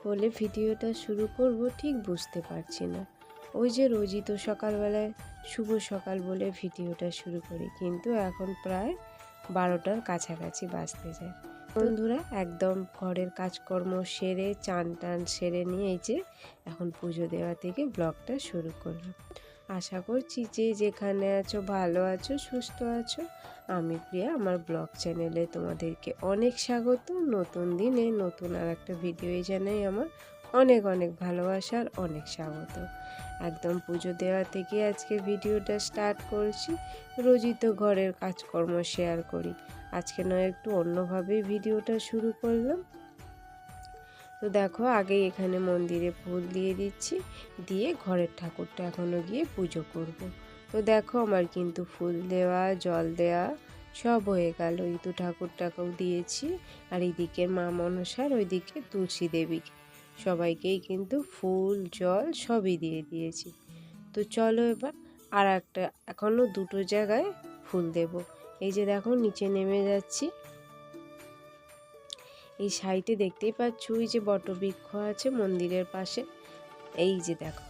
বলে ভিডিওটা শুরু করব ঠিক বুঝতে পারছি না। ওই যে রোজই তো সকালবেলায় শুভ সকাল বলে ভিডিওটা শুরু করি, কিন্তু এখন প্রায় 12টার কাছাকাছি বাজতে যায়। বন্ধুরা, একদম ঘরের কাজকর্ম সেরে চান টান সেরে নিয়ে এই যে এখন পুজো দেওয়া থেকে ব্লগটা শুরু করলাম। আশা করছি যে যেখানে আছো ভালো আছো, সুস্থ আছো। আমি প্রিয়া, আমার ব্লগ চ্যানেলে তোমাদেরকে অনেক স্বাগত। নতুন দিনে নতুন আর একটা ভিডিও জানাই আমার অনেক অনেক ভালোবাসার অনেক স্বাগত। একদম পুজো দেওয়া থেকে আজকে ভিডিওটা স্টার্ট করছি। রোজই তো ঘরের কাজকর্ম শেয়ার করি, আজকে নয় একটু অন্যভাবে ভিডিওটা শুরু করলাম। তো দেখো, আগেই এখানে মন্দিরে ফুল দিয়ে দিচ্ছি, দিয়ে ঘরের ঠাকুরটা এখনও গিয়ে পুজো করব। তো দেখো, আমার কিন্তু ফুল দেওয়া জল দেওয়া সব হয়ে গেল। ইতু ঠাকুরটাকেও দিয়েছি, আর এইদিকে মা মনসার ওইদিকে তুলসী দেবীকে সবাইকেই কিন্তু ফুল জল সবই দিয়ে দিয়েছি। তো চলো এবার আর একটা, এখনও দুটো জায়গায় ফুল দেব। এই যে দেখো নিচে নেমে যাচ্ছি। এই সাইডে দেখতেই পাচ্ছ ওই যে বটবৃক্ষ আছে মন্দিরের পাশে। এই যে দেখো,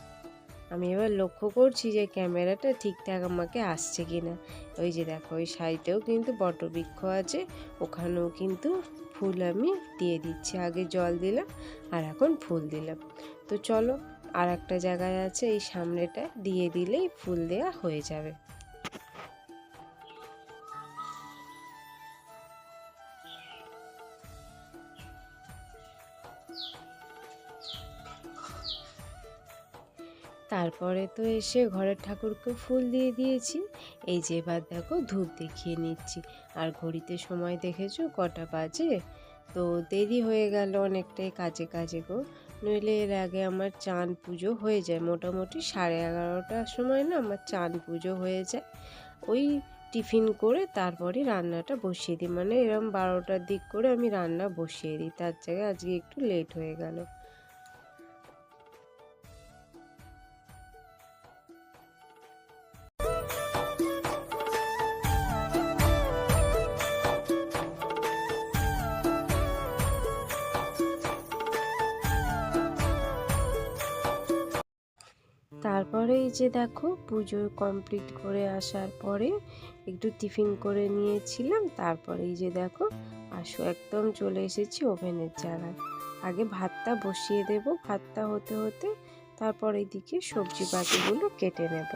আমি এবার লক্ষ্য করছি যে ক্যামেরাটা ঠিকঠাক আমাকে আসছে কিনা। ওই যে দেখো ওই সাইডেও কিন্তু বটবৃক্ষ আছে, ওখানেও কিন্তু ফুল আমি দিয়ে দিচ্ছি। আগে জল দিলাম আর এখন ফুল দিলাম। তো চলো আর একটা জায়গায় আছে, এই সামনেটা দিয়ে দিলেই ফুল দেয়া হয়ে যাবে। তারপরে তো এসে ঘরের ঠাকুরকে ফুল দিয়ে দিয়েছি। এই যে এবার দেখো ধূপ দেখিয়ে নিচ্ছি। আর ঘড়িতে সময় দেখেছো কটা বাজে? তো দেরি হয়ে গেল অনেকটাই কাজে কাজে গো। নইলে এর আগে আমার চান পুজো হয়ে যায় মোটামুটি 11:30টার সময় না আমার চান পুজো হয়ে যায়। ওই টিফিন করে তারপরে রান্নাটা বসিয়ে দিই, মানে এরকম 12টার দিক করে আমি রান্না বসিয়ে দিই। তার জায়গায় আজকে একটু লেট হয়ে গেল। তারপরে এই যে দেখো পুজো কমপ্লিট করে আসার পরে একটু টিফিন করে নিয়েছিলাম। তারপরে এই যে দেখো একদম চলে এসেছি ওভেনের জায়গায়। আগে ভাতটা বসিয়ে দেব, ভাতটা হতে হতে তারপর এইদিকে সবজি পাতিগুলো কেটে নেব।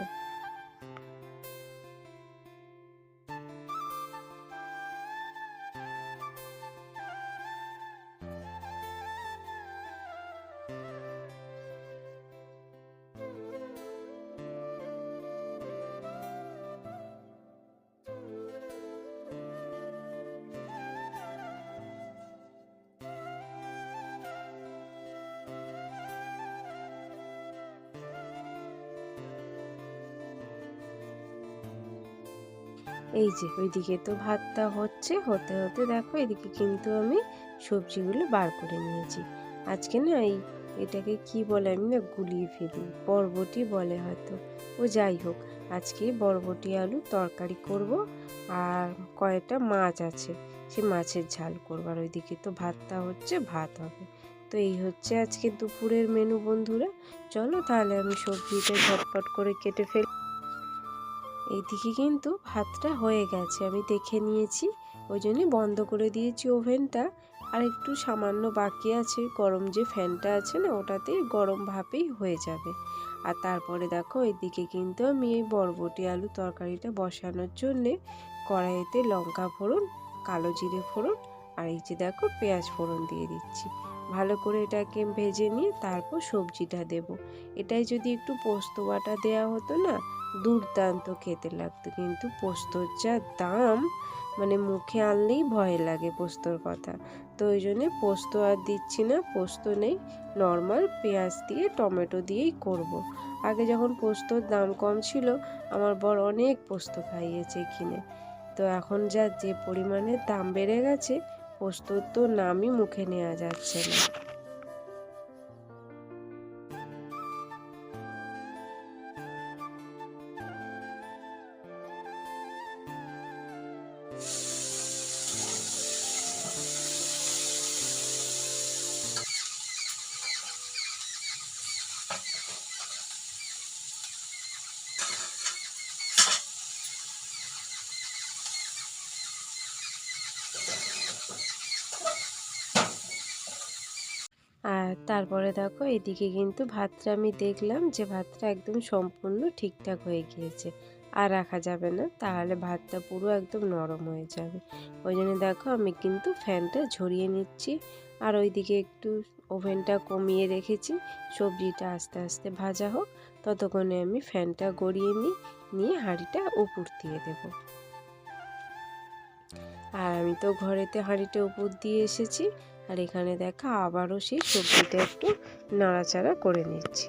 এই যে ওইদিকে তো ভাতটা হচ্ছে, হতে হতে দেখো এদিকে কিন্তু আমি সবজিগুলো বার করে নিয়েছি। আজকে না এটাকে কি বলে আমি না গুলিয়ে ফেলি, বরবটি বলে হয়তো। ও যাই হোক, আজকে বরবটি আলু তরকারি করব, আর কয়েকটা মাছ আছে, সে মাছের ঝাল করবো। আর ওইদিকে তো ভাতটা হচ্ছে, ভাত হবে। তো এই হচ্ছে আজকে দুপুরের মেনু বন্ধুরা। চলো তাহলে আমি সবজিটা ঝটপট করে কেটে ফেলি। এইদিকে কিন্তু ভাতটা হয়ে গেছে, আমি দেখে নিয়েছি, ওই জন্যই বন্ধ করে দিয়েছি ওভেনটা। আর একটু সামান্য বাকি আছে, গরম যে ফ্যানটা আছে না ওটাতেই গরম ভাপেই হয়ে যাবে। আর তারপরে দেখো এইদিকে কিন্তু আমি এই বরবটি আলু তরকারিটা বসানোর জন্যে কড়াইতে লঙ্কা ফোড়ন, কালো জিরে ফোড়ন আর এই যে দেখো পেঁয়াজ ফোড়ন দিয়ে দিচ্ছি। ভালো করে এটাকে ভেজে নিয়ে তারপর সবজিটা দেব। এটাই যদি একটু পোস্ত বাটা দেওয়া হতো না, দুর্দান্ত খেতে লাগতো। কিন্তু পোস্তর যা দাম, মানে মুখে আনলেই ভয় লাগে পোস্তর কথা। তো ওই জন্যে পোস্ত আর দিচ্ছি না, পোস্ত নেই, নর্মাল পেঁয়াজ দিয়ে টমেটো দিয়েই করব। আগে যখন পোস্তর দাম কম ছিল আমার বর অনেক পোস্ত খাইয়েছে কিনে। তো এখন যা যে পরিমাণে দাম বেড়ে গেছে, পোস্তর তো নামই মুখে নেওয়া যাচ্ছে না। তারপরে দেখো এদিকে কিন্তু ভাতটা আমি দেখলাম যে ভাতটা একদম সম্পূর্ণ ঠিকঠাক হয়ে গিয়েছে, আর রাখা যাবে না, তাহলে ভাতটা পুরো একদম নরম হয়ে যাবে। ওই জন্য দেখো আমি কিন্তু ফ্যানটা ঝরিয়ে নিচ্ছি, আর ওইদিকে একটু ওভেনটা কমিয়ে রেখেছি, সবজিটা আস্তে আস্তে ভাজা হোক, ততক্ষণে আমি ফ্যানটা গড়িয়ে নিয়ে হাঁড়িটা উপর দিয়ে দেব। আর আমি তো ঘরেতে হাঁড়িটা উপর দিয়ে এসেছি, আর এখানে দেখা আবারও সেই সবজিটা একটু নাড়াচাড়া করে নিচ্ছি।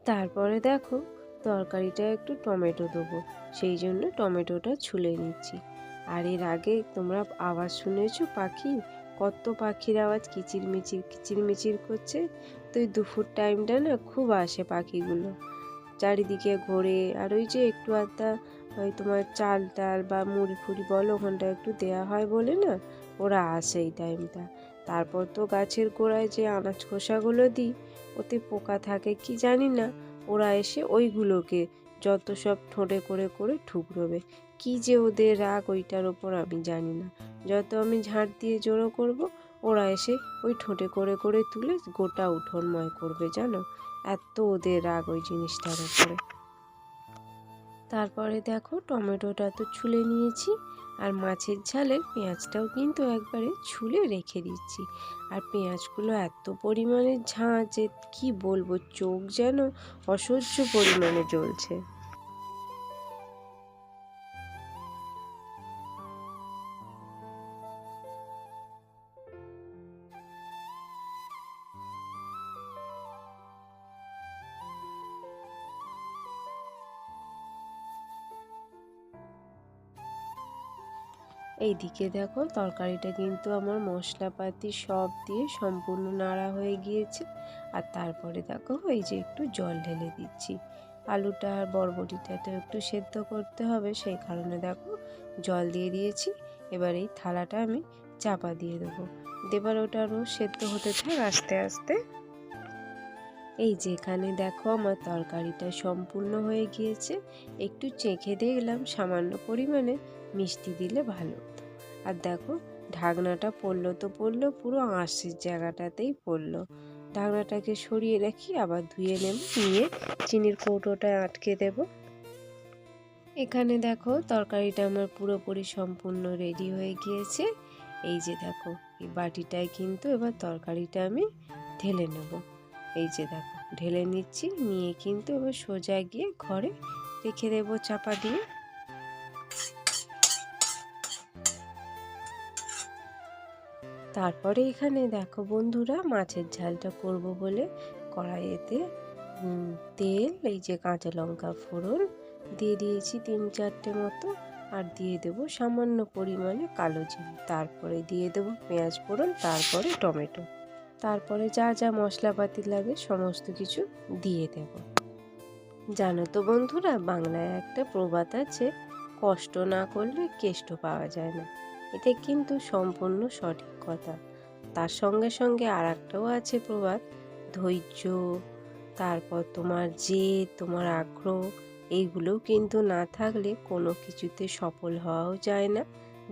তারপরে দেখো তরকারিটা একটু টমেটো দেবো, সেই জন্য টমেটোটা ছুলে নিচ্ছি। আর এর আগে তোমরা আওয়াজ শুনেছো পাখি, কত পাখির আওয়াজ কিচিরমিচির কিচিরমিচির করছে। তো এই দুপুর টাইমটা না খুব আসে পাখিগুলো, চারিদিকে ঘোরে। আর ওই যে একটু আধটা ওই তোমার চাল টাল বা মুড়ি ফুড়ি বলো ওখানটা একটু দেয়া হয় বলে না ওরা আসে এই টাইমটা। তারপর তো গাছের গোড়ায় যে আনাজ খোসাগুলো দিই, ওতে পোকা থাকে কি জানি না, ওরা এসে ওইগুলোকে যত সব ঠোঁটে করে করে ঠুকরোবে। কি যে ওদের রাগ ওইটার ওপর আমি জানি না। যত আমি ঝাঁট দিয়ে জড়ো করব, ওরা এসে ওই ঠোঁটে করে করে তুলে গোটা উঠোনময় করবে জানো, এত ওদের রাগ ওই জিনিসটার উপরে। তারপরে দেখো টমেটোটা তো ছুলে নিয়েছি, আর মাছের ঝালের পেঁয়াজটাও কিন্তু একবারে ছুলে রেখে দিচ্ছি। আর পেঁয়াজগুলো এত পরিমাণে ঝাঁজ যে কি বলবো, চোখ যেন অসহ্য পরিমাণে জ্বলছে। এইদিকে দেখো তরকারিটা কিন্তু আমার মশলাপাতি সব দিয়ে সম্পূর্ণ নাড়া হয়ে গিয়েছে। আর তারপরে দেখো এই যে একটু জল ঢেলে দিচ্ছি, আলুটা আর বরবটিটা তো একটু সেদ্ধ করতে হবে, সেই কারণে দেখো জল দিয়ে দিয়েছি। এবার এই থালাটা আমি চাপা দিয়ে দেবো, দেবার ওটা আরও সেদ্ধ হতে থাক আস্তে আস্তে। এই যে এখানে দেখো আমার তরকারিটা সম্পূর্ণ হয়ে গিয়েছে, একটু চেখে দেখলাম সামান্য পরিমাণে মিষ্টি দিলে ভালো হতো। আর দেখো ঢাকনাটা পড়লো তো পড়লো, পুরো আঁশের জায়গাটাতেই পড়লো। ঢাকনাটাকে সরিয়ে রাখি, আবার ধুয়ে নেব, নিয়ে চিনির কৌটোটায় আটকে দেব। এখানে দেখো তরকারিটা আমার পুরোপুরি সম্পূর্ণ রেডি হয়ে গিয়েছে। এই যে দেখো এই বাটিটায় কিন্তু এবার তরকারিটা আমি ঢেলে নেব। এই যে দেখো ঢেলে নিচ্ছি, নিয়ে কিন্তু এবার সোজা গিয়ে ঘরে রেখে দেবো চাপা দিয়ে। তারপরে এখানে দেখো বন্ধুরা মাছের ঝালটা করব বলে কড়াইয়েতে তেল, এই যে কাঁচা লঙ্কা ফোড়ন দিয়ে দিয়েছি 3-4টে মতো, আর দিয়ে দেব সামান্য পরিমাণে কালো জিরে, তারপরে দিয়ে দেব পেঁয়াজ ফোড়ন, তারপরে টমেটো, তারপরে যা যা মশলাপাতি লাগে সমস্ত কিছু দিয়ে দেব। জানো তো বন্ধুরা, বাংলায় একটা প্রবাদ আছে, কষ্ট না করলে কেষ্ট পাওয়া যায় না। এটা কিন্তু সম্পূর্ণ সঠিক কথা। তার সঙ্গে সঙ্গে আর একটাও আছে প্রবাদ, ধৈর্য, তারপর তোমার জেদ, তোমার আগ্রহ, এইগুলোও কিন্তু না থাকলে কোনো কিছুতে সফল হওয়াও যায় না,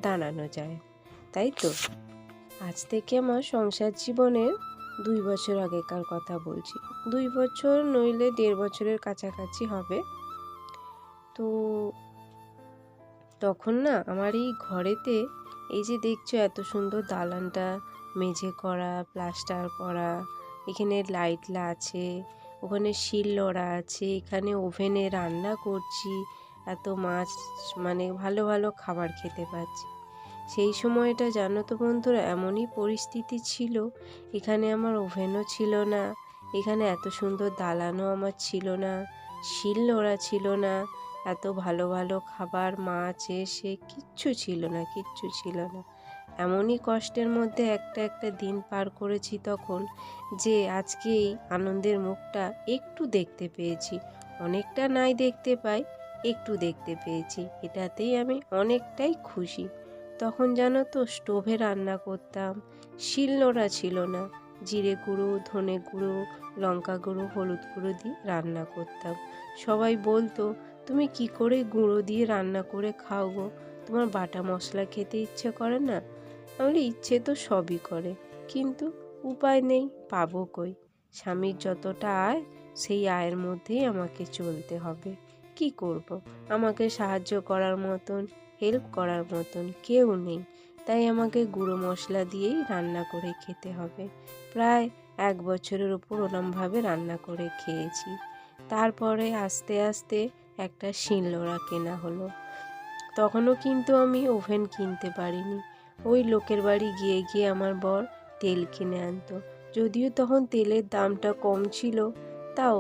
দাঁড়ানো যায়। তাই তো আজ থেকে আমার সংসার জীবনের 2 বছর আগেকার কথা বলছি, 2 বছর নইলে 1.5 বছরের কাছাকাছি হবে। তো তখন না আমার এই ঘরেতে, এই যে দেখছো এত সুন্দর দালানটা মেঝে করা, প্লাস্টার করা, এখানে লাইট আছে, ওখানে শিলনোড়া আছে, এখানে ওভেনে রান্না করছি, এত মাছ মানে ভালো ভালো খাবার খেতে পাচ্ছি। সেই সময়টা জানো তো বন্ধুরা এমনই পরিস্থিতি ছিল, এখানে আমার ওভেনও ছিল না, এখানে এত সুন্দর দালানও আমার ছিল না, শিলনোড়া ছিল না, এত ভালো ভালো খাবার মাছ এসে কিচ্ছু ছিল না, কিচ্ছু ছিল না। এমনই কষ্টের মধ্যে একটা একটা দিন পার করেছি তখন, যে আজকে এই আনন্দের মুখটা একটু দেখতে পেয়েছি। অনেকটা নাই দেখতে পাই, একটু দেখতে পেয়েছি, এটাতেই আমি অনেকটাই খুশি। তখন জানো তো স্টোভে রান্না করতাম, শিলনোড়া ছিল না, জিরে গুঁড়ো, ধনে গুঁড়ো, লঙ্কা গুঁড়ো, হলুদ গুঁড়ো দিয়ে রান্না করতাম। সবাই বলতো, তুমি কি করে গুঁড়ো দিয়ে রান্না করে খাও গো, তোমার বাটা মশলা খেতে ইচ্ছে করে না? আমি ইচ্ছে তো সবই করে, কিন্তু উপায় নেই, পাবো কই? স্বামীর যতটা আয় সেই আয়ের মধ্যেই আমাকে চলতে হবে। কি করব? আমাকে সাহায্য করার মতন, হেল্প করার মতন কেউ নেই। তাই আমাকে গুঁড়ো মশলা দিয়েই রান্না করে খেতে হবে। প্রায় ১ বছরের ওপর ওরমভাবে রান্না করে খেয়েছি। তারপরে আস্তে আস্তে একটা শিলনোড়া কেনা হলো। তখনও কিন্তু আমি ওভেন কিনতে পারিনি। ওই লোকের বাড়ি গিয়ে গিয়ে আমার বর তেল কিনে আনতো। যদিও তখন তেলের দামটা কম ছিল, তাও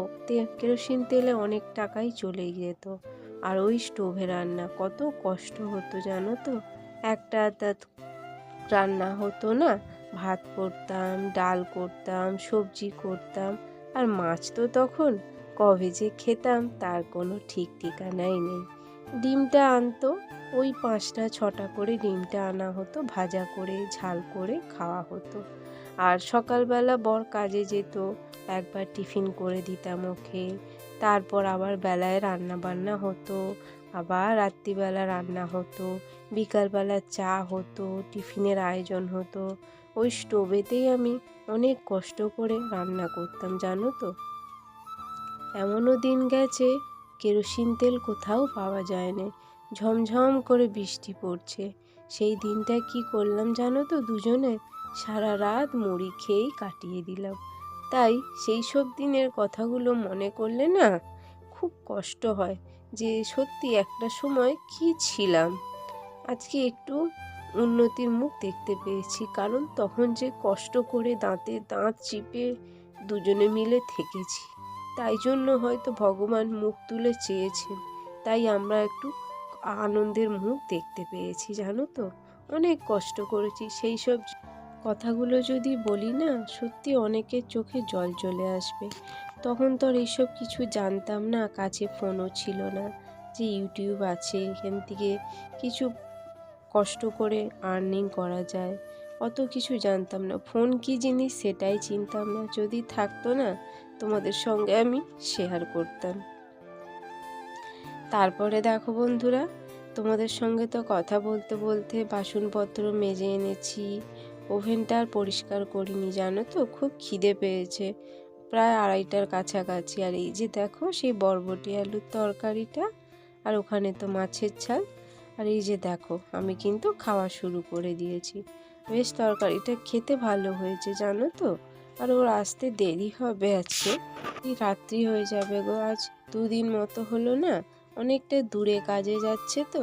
কেরোসিন তেলে অনেক টাকাই চলে যেত। আর ওই স্টোভে রান্না কত কষ্ট হতো জানো তো। একটা রান্না হতো না, ভাত করতাম, ডাল করতাম, সবজি করতাম, আর মাছ তো তখন কবে যে খেতাম তার কোনো ঠিক ঠিকানাই নেই। ডিমটা আনতো, ওই ৫টা ৬টা করে ডিমটা আনা হতো, ভাজা করে ঝাল করে খাওয়া হতো। আর সকালবেলা বর কাজে যেত, একবার টিফিন করে দিতাম ওকে। তারপর আবার বেলায় রান্না বান্না হতো, আবার রাত্রিবেলা রান্না হতো, বিকালবেলা চা হতো, টিফিনের আয়োজন হতো। ওই স্টোভেতেই আমি অনেক কষ্ট করে রান্না করতাম জানো তো। এমনও দিন গেছে কেরোসিন তেল কোথাও পাওয়া যায় না, ঝমঝম করে বৃষ্টি পড়ছে। সেই দিনটা কি করলাম জানো তো, দুজনে সারা রাত মুড়ি খেয়েই কাটিয়ে দিলাম। তাই সেই সব দিনের কথাগুলো মনে করলে না খুব কষ্ট হয়, যে সত্যি একটা সময় কি ছিলাম। আজকে একটু উন্নতির মুখ দেখতে পেয়েছি, কারণ তখন যে কষ্ট করে দাঁতে দাঁত চিপে দুজনে মিলে থেকেছি। তাই জন্য হয়তো ভগবান মুখ তুলে চেয়েছেন, তাই আমরা একটু আনন্দের মুখ দেখতে পেয়েছি জানো তো। অনেক কষ্ট করেছি, সেই সব কথাগুলো যদি বলি না সত্যি অনেকের চোখে জল চলে আসবে। তখন তো আর এইসব কিছু জানতাম না, কাছে ফোনও ছিল না যে ইউটিউব আছে, এখান থেকে কিছু কষ্ট করে আর্নিং করা যায়, অত কিছু জানতাম না। ফোন কী জিনিস সেটাই চিনতাম না, যদি থাকতো না তোমাদের সঙ্গে আমি শেয়ার করতাম। তারপরে দেখো বন্ধুরা, তোমাদের সঙ্গে তো কথা বলতে বলতে বাসনপত্র মেজে এনেছি, ওভেনটা আর পরিষ্কার করিনি জানো তো, খুব খিদে পেয়েছে, প্রায় ২:৩০টার কাছাকাছি। আর এই যে দেখো সেই বরবটি আলুর তরকারিটা, আর ওখানে তো মাছের ঝাল। আর এই যে দেখো আমি কিন্তু খাওয়া শুরু করে দিয়েছি। বেশ তরকারিটা খেতে ভালো হয়েছে জানো তো। আর ওর আসতে দেরি হবে আজকে, এই রাত্রি হয়ে যাবে গো। আজ ২ দিন মতো হলো না, অনেকটা দূরে কাজে যাচ্ছে তো,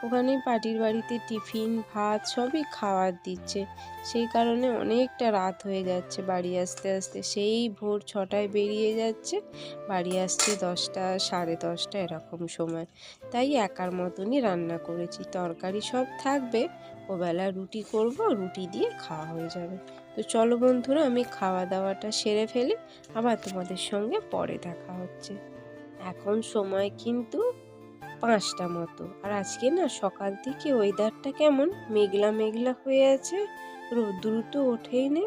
ওখানে পার্টির বাড়িতে টিফিন ভাত সবই খাওয়ার দিচ্ছে, সেই কারণে অনেকটা রাত হয়ে যাচ্ছে বাড়ি আসতে আসতে। সেই ভোর ৬টায় বেরিয়ে যাচ্ছে, বাড়ি আসছে ১০টা ১০:৩০ এরকম সময়। তাই একার মতনই রান্না করেছি, তরকারি সব থাকবে, ওবেলা রুটি করব, রুটি দিয়ে খাওয়া হয়ে যাবে। তো চলো বন্ধুরা, আমি খাওয়া দাওয়াটা সেরে ফেলি, আবার তোমাদের সঙ্গে পরে দেখা হচ্ছে। এখন সময় কিন্তু ৫টা মতো, আর আজকে না সকাল থেকে ওয়েদারটা কেমন মেঘলা মেঘলা হয়ে আছে, রোদ্দুর তো ওঠেই নে,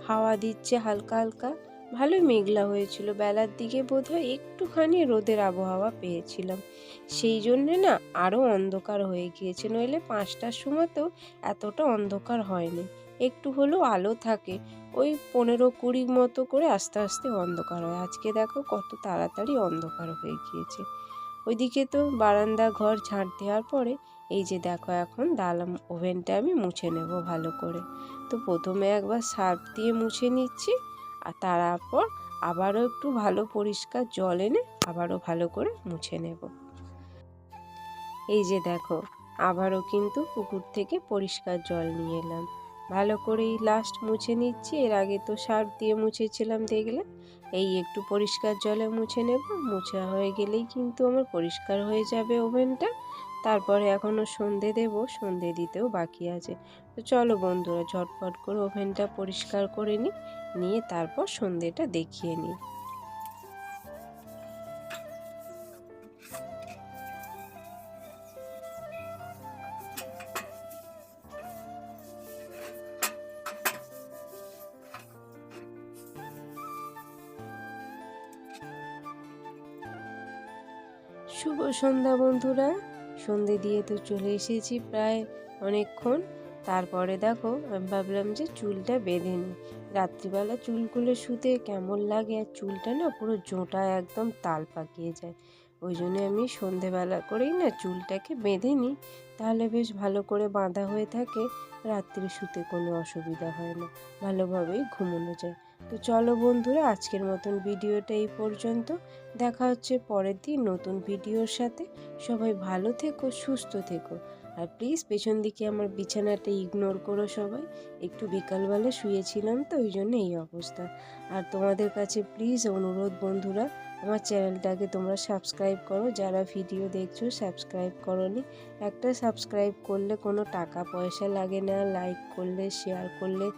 হাওয়া দিচ্ছে হালকা হালকা, ভালোই মেঘলা হয়েছিল। বেলার দিকে বোধহয় একটুখানি রোদের আবহাওয়া পেয়েছিলাম, সেই জন্যে না আরও অন্ধকার হয়ে গিয়েছে, নইলে ৫টার সময়তেও এতটা অন্ধকার হয়নি, একটু হলেও আলো থাকে। ওই ১৫-২০ মতো করে আস্তে আস্তে অন্ধকার হয়। আজকে দেখো কত তাড়াতাড়ি অন্ধকার হয়ে গিয়েছে। ওইদিকে তো বারান্দা ঘর ঝাঁট দেওয়ার পরে এই যে দেখো এখন ওভেনটা আমি মুছে নেব ভালো করে। তো প্রথমে একবার সার্ফ দিয়ে মুছে নিচ্ছি, আর তারপর আবারও একটু ভালো পরিষ্কার জল এনে আবারও ভালো করে মুছে নেব। এই যে দেখো আবারও কিন্তু পুকুর থেকে পরিষ্কার জল নিয়ে এলাম, ভালো করে এই লাস্ট মুছে নিচ্ছি। এর আগে তো সার্ফ দিয়ে মুছেছিলাম দেখলে, এই একটু পরিষ্কার জলে মুছে নেব, মুছা হয়ে গেলেই কিন্তু আমার পরিষ্কার হয়ে যাবে ওভেনটা। তারপরে এখনও সন্ধে দেব, সন্ধে দিতেও বাকি আছে। তো চলো বন্ধুরা ঝটপট করে ওভেনটা পরিষ্কার করে নিয়ে তারপর সন্ধেটা দেখিয়ে নিই। শুভ সন্ধ্যা বন্ধুরা, সন্ধে দিয়ে তো চলে এসেছি প্রায় অনেকক্ষণ। তারপরে দেখো আমি ভাবলাম যে চুলটা বেঁধে নিই, রাত্রিবেলা চুল খুলে শুতে কেমন লাগে, আর চুলটা না পুরো জোঁটা একদম তাল পাকিয়ে যায়। ওই জন্য আমি সন্ধেবেলা করেই না চুলটাকে বেঁধে নিই, তাহলে বেশ ভালো করে বাঁধা হয়ে থাকে, রাত্রে শুতে কোনো অসুবিধা হয় না, ভালোভাবেই ঘুমোনো যায়। তো চলো বন্ধুরা, আজকের মতন ভিডিওটা এই পর্যন্ত। দেখা হচ্ছে পরের দিন নতুন ভিডিওর সাথে। সবাই ভালো থেকো, সুস্থ থেকো। আর প্লিজ পেছন দিকে আমার বিছানাটা ইগনোর করো সবাই, একটু বিকালবেলা শুয়েছিলাম তো ওই জন্য এই অবস্থা। আর তোমাদের কাছে প্লিজ অনুরোধ বন্ধুরা, আমার চ্যানেলটাকে তোমরা সাবস্ক্রাইব করো, যারা ভিডিও দেখছো সাবস্ক্রাইব করোনি। একটা সাবস্ক্রাইব করলে কোনো টাকা পয়সা লাগে না, লাইক করলে শেয়ার করলে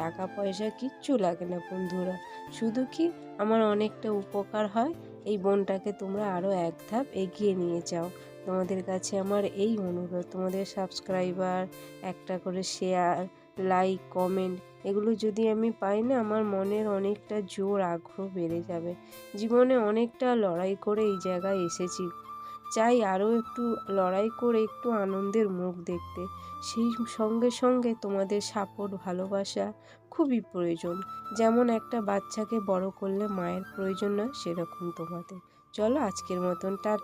টাকা পয়সা কিচ্ছু লাগে না বন্ধুরা, শুধু কি আমার অনেকটা উপকার হয়। এই বোনটাকে তোমরা আরও এক ধাপ এগিয়ে নিয়ে যাও, তোমাদের কাছে আমার এই অনুরোধ। তোমাদের সাবস্ক্রাইবার, একটা করে শেয়ার, লাইক, কমেন্ট, এগুলো যদি আমি পাই না, আমার মনের অনেকটা জোর আগ্রহ বেড়ে যাবে। জীবনে অনেকটা লড়াই করে এই জায়গায় এসেছি, চাই আরও একটু লড়াই করে একটু আনন্দের মুখ দেখতে। সেই সঙ্গে সঙ্গে তোমাদের সাপোর্ট, ভালোবাসা খুবই প্রয়োজন। যেমন একটা বাচ্চাকে বড় করলে মায়ের প্রয়োজন হয়, সেরকম তোমাদের। চলো আজকের মতন টাটা।